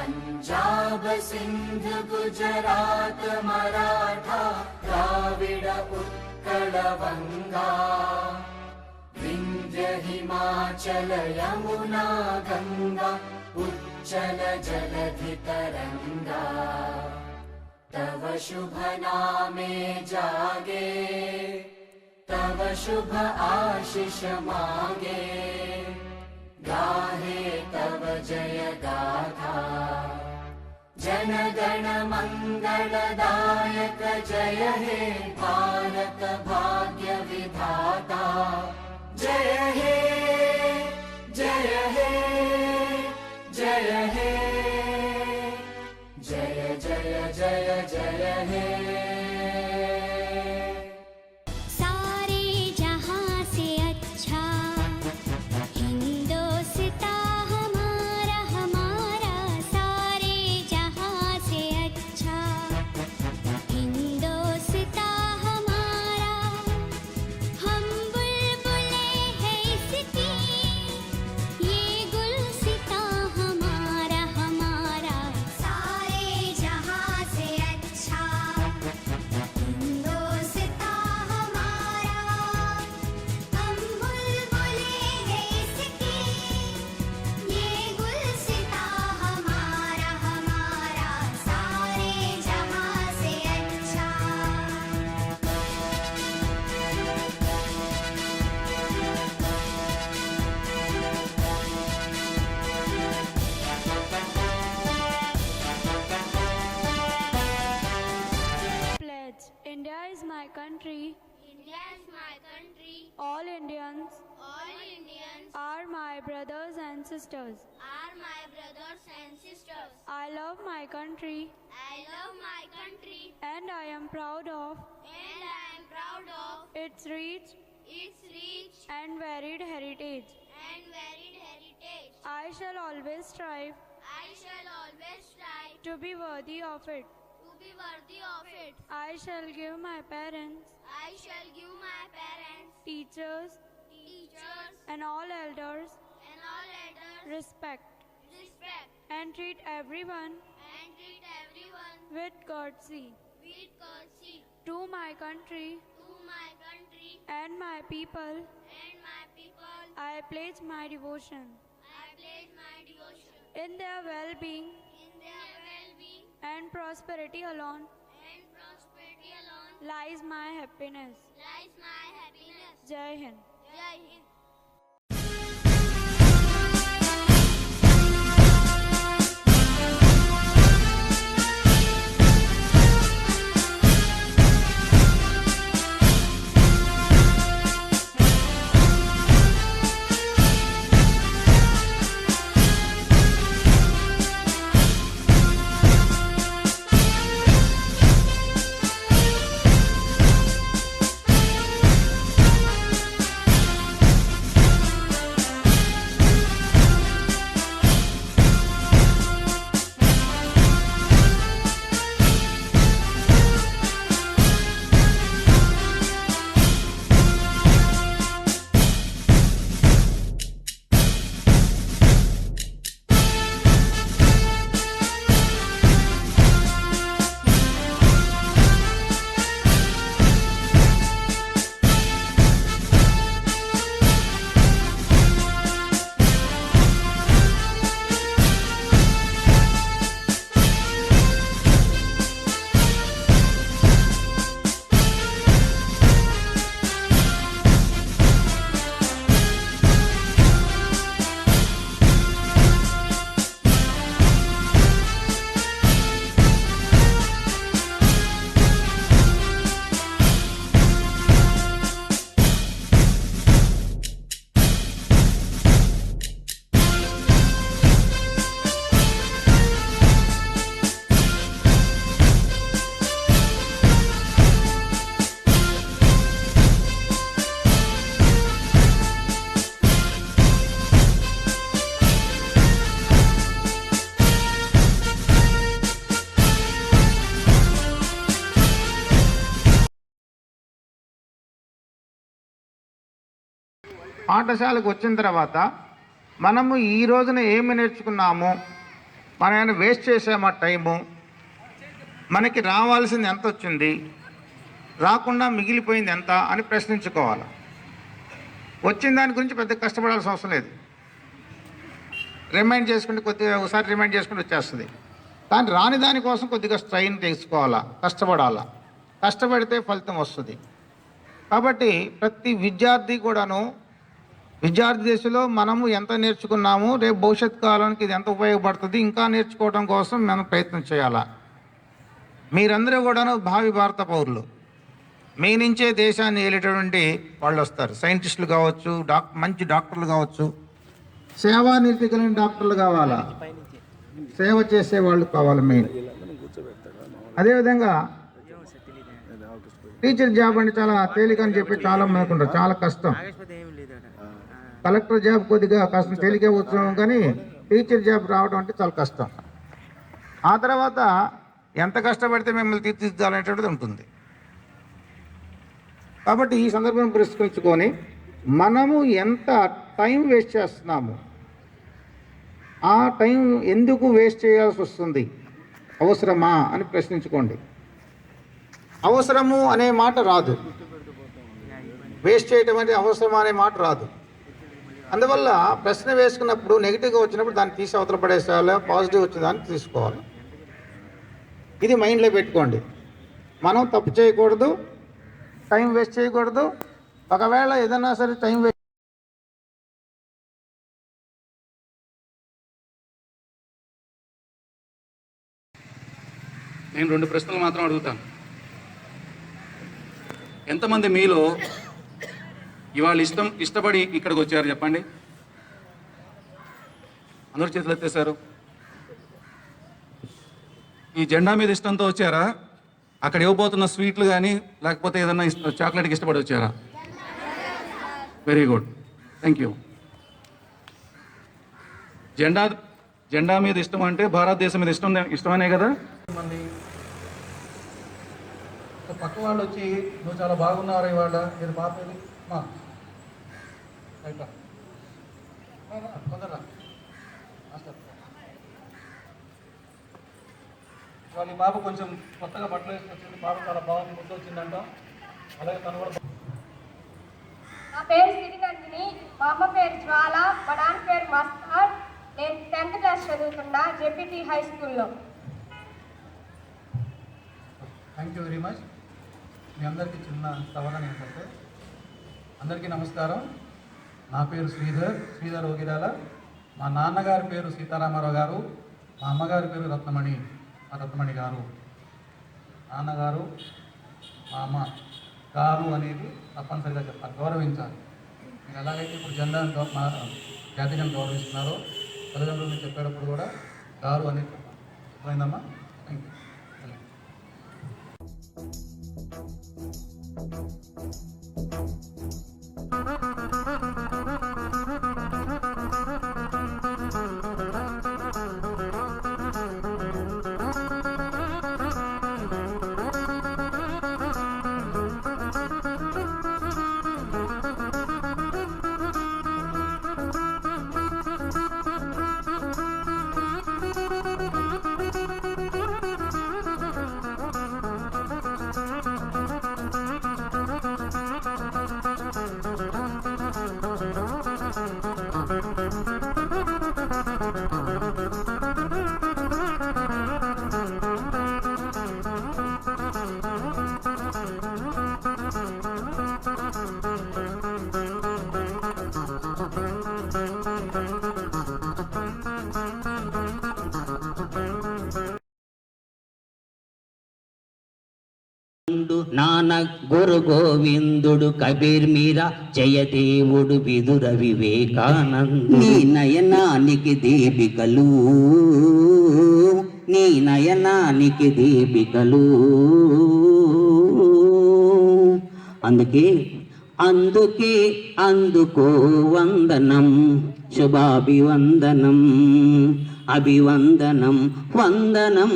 पंजाब सिंध गुजरात मराठा द्राविड उत्कल वंगा विंध्य हिमाचल यमुना गंगा उच्चल जलधि तरंगा तव शुभ नामे जागे तव शुभ आशीष मांगे गाहे तव जय गाथा जन गण मंगलदायक जय हे भारत भाग्य विधाता जय हे जय हे जय हे जय जय जय जय हे। India is my country. India is my country. All Indians Are my brothers and sisters. Are my brothers and sisters. I love my country. I love my country. And I am proud of its rich and varied heritage. I shall always strive to be worthy of it. I shall give my parents, teachers, and all elders respect and treat everyone with courtesy. To my country and my people, I pledge my devotion. In their well-being and prosperity alone lies my happiness. Jai Hind. పాఠశాలకు వచ్చిన తర్వాత మనము ఈ రోజున ఏమి నేర్చుకున్నాము మనం ఏమైనా వేస్ట్ చేసామా టైము, మనకి రావాల్సింది ఎంత వచ్చింది, రాకుండా మిగిలిపోయింది ఎంత అని ప్రశ్నించుకోవాలి. వచ్చిన దాని గురించి పెద్ద కష్టపడాల్సిన అవసరం లేదు. రిమైండ్ చేసుకుంటే కొద్దిగా ఒకసారి రిమైండ్ చేసుకుంటే వచ్చేస్తుంది. కానీ రాని దానికోసం కొద్దిగా స్ట్రైన్ తీసుకోవాలా, కష్టపడాలా. కష్టపడితే ఫలితం వస్తుంది. కాబట్టి ప్రతి విద్యార్థి కూడాను విద్యార్థి దశలో మనము ఎంత నేర్చుకున్నాము, రేపు భవిష్యత్ కాలానికి ఇది ఎంత ఉపయోగపడుతుంది, ఇంకా నేర్చుకోవడం కోసం మనం ప్రయత్నం చేయాలా. మీరందరూ కూడాను భావి భారత పౌరులు. మీ నుంచే దేశాన్ని ఏలేటటువంటి వాళ్ళు వస్తారు. సైంటిస్టులు కావచ్చు, మంచి డాక్టర్లు కావచ్చు, సేవానిరతి కలిగిన డాక్టర్లు కావాలా, సేవ చేసే వాళ్ళు కావాలి మెయిన్. అదేవిధంగా టీచర్ జాబ్ అంటే చాలా తేలిక అని చెప్పి చాలా అనుకుంటారు, చాలా కష్టం. కలెక్టర్ జాబ్ కొద్దిగా కష్టం, తేలికే ఉత్సవం, కానీ టీచర్ జాబ్ రావడం అంటే చాలా కష్టం. ఆ తర్వాత ఎంత కష్టపడితే మిమ్మల్ని తీర్చిదిద్దాలనేటువంటిది ఉంటుంది. కాబట్టి ఈ సందర్భం పురస్కరించుకొని మనము ఎంత టైం వేస్ట్ చేస్తున్నాము, ఆ టైం ఎందుకు వేస్ట్ చేయాల్సి వస్తుంది, అవసరమా అని ప్రశ్నించుకోండి. అవసరము అనే మాట రాదు, వేస్ట్ చేయటం అంటే అవసరమా అనే మాట రాదు. అందువల్ల ప్రశ్న వేసుకున్నప్పుడు నెగిటివ్గా వచ్చినప్పుడు దాన్ని తీసి అవతల పడేసేయాలి, పాజిటివ్ వచ్చిన దాన్ని తీసుకోవాలి. ఇది మైండ్లో పెట్టుకోండి. మనం తప్పు చేయకూడదు, టైం వేస్ట్ చేయకూడదు. ఒకవేళ ఏదైనా సరే టైం వేస్ట్ నేను 2 ప్రశ్నలు మాత్రం అడుగుతాను. ఎంతమంది మీలో ఇవాళ ఇష్టపడి ఇక్కడికి వచ్చారు చెప్పండి? అందరూ చేతులు ఎత్తేశారు. ఈ జెండా మీద ఇష్టంతో వచ్చారా? అక్కడ ఇవ్వబోతున్న స్వీట్లు కానీ లేకపోతే ఏదైనా చాక్లెట్కి ఇష్టపడి వచ్చారా? Very good, thank you. జెండా మీద ఇష్టం అంటే భారతదేశం మీద ఇష్టమనే కదా. పక్క వాళ్ళు వచ్చి నువ్వు చాలా బాగున్నారు ఇవాళ, మీరు పాపది మా కొందరా వాళ్ళ పాప కొంచెం కొత్తగా బట్టలు వేసుకొచ్చింది, పాప చాలా బాగుంది, ముద్దు వచ్చిందంట. అలాగే తను కూడా. నా పేరు సిరిగంటిని, మా అమ్మ పేరు జ్వాల, మా నాన్న పేరు మస్తార్. నేను 10th క్లాస్ చదువుతున్నా జెపిటి హై స్కూల్లో. Thank you very much. మీ అందరికీ చిన్న సవరణ ఏంటంటే, అందరికీ నమస్కారం. నా పేరు శ్రీధర్ ఓగిరాల. మా నాన్నగారి పేరు సీతారామారావు గారు, మా అమ్మగారి పేరు రత్నమణి గారు. నాన్నగారు మా అమ్మ గారు అనేది తప్పనిసరిగా చెప్పాలి, గౌరవించాలి. మీరు ఎలాగైతే ఇప్పుడు జెండాను జాతీయం గౌరవిస్తున్నారో తల్లిదండ్రులు చెప్పేటప్పుడు కూడా గారు అనేది చెప్పాలి. అర్థమైందమ్మా? Thank you. నాన గురు గోవిందుడు కబీర్ మీరా జయదేవుడు విదుర వివేకానందు. నీ నయనానికి దీపికలు, నీ నయనానికి దీపికలు. అందుకే అందుకో వందనం, శుభాభివందనం, అభివందనం, వందనం.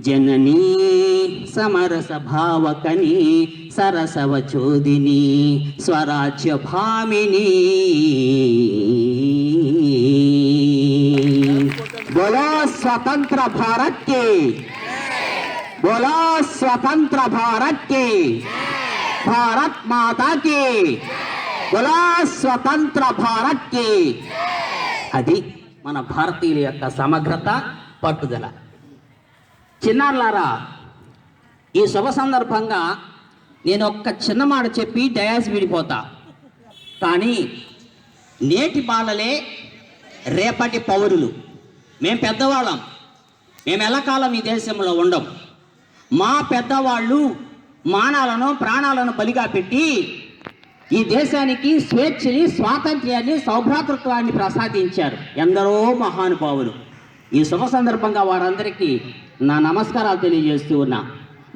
జననీ సమరస భావకని, సరసవచోదిని, స్వరాజ్య భామిని. बोलो स्वतंत्र भारत की, बोलो स्वतंत्र भारत की, भारत माता की, बोलो स्वतंत्र भारत की. అది మన భారతీయుల యొక్క సమగ్రత, పట్టుదల. చిన్నారులారా, ఈ శుభ సందర్భంగా నేను ఒక్క చిన్న మాట చెప్పి డయాస్ విడిపోతా. కానీ నేటి బాలలే రేపటి పౌరులు. మేము పెద్దవాళ్ళం, మేము ఎల్లకాలం ఈ దేశంలో ఉండం. మా పెద్దవాళ్ళు మానాలను ప్రాణాలను బలిగా పెట్టి ఈ దేశానికి స్వేచ్ఛని, స్వాతంత్ర్యాన్ని, సౌభ్రాతృత్వాన్ని ప్రసాదించారు ఎందరో మహానుభావులు. ఈ శుభ సందర్భంగా వారందరికీ నా నమస్కారాలు తెలియజేస్తూ ఉన్నా.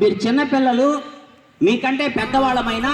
మీరు చిన్నపిల్లలు, మీకంటే పెద్దవాళ్ళమైనా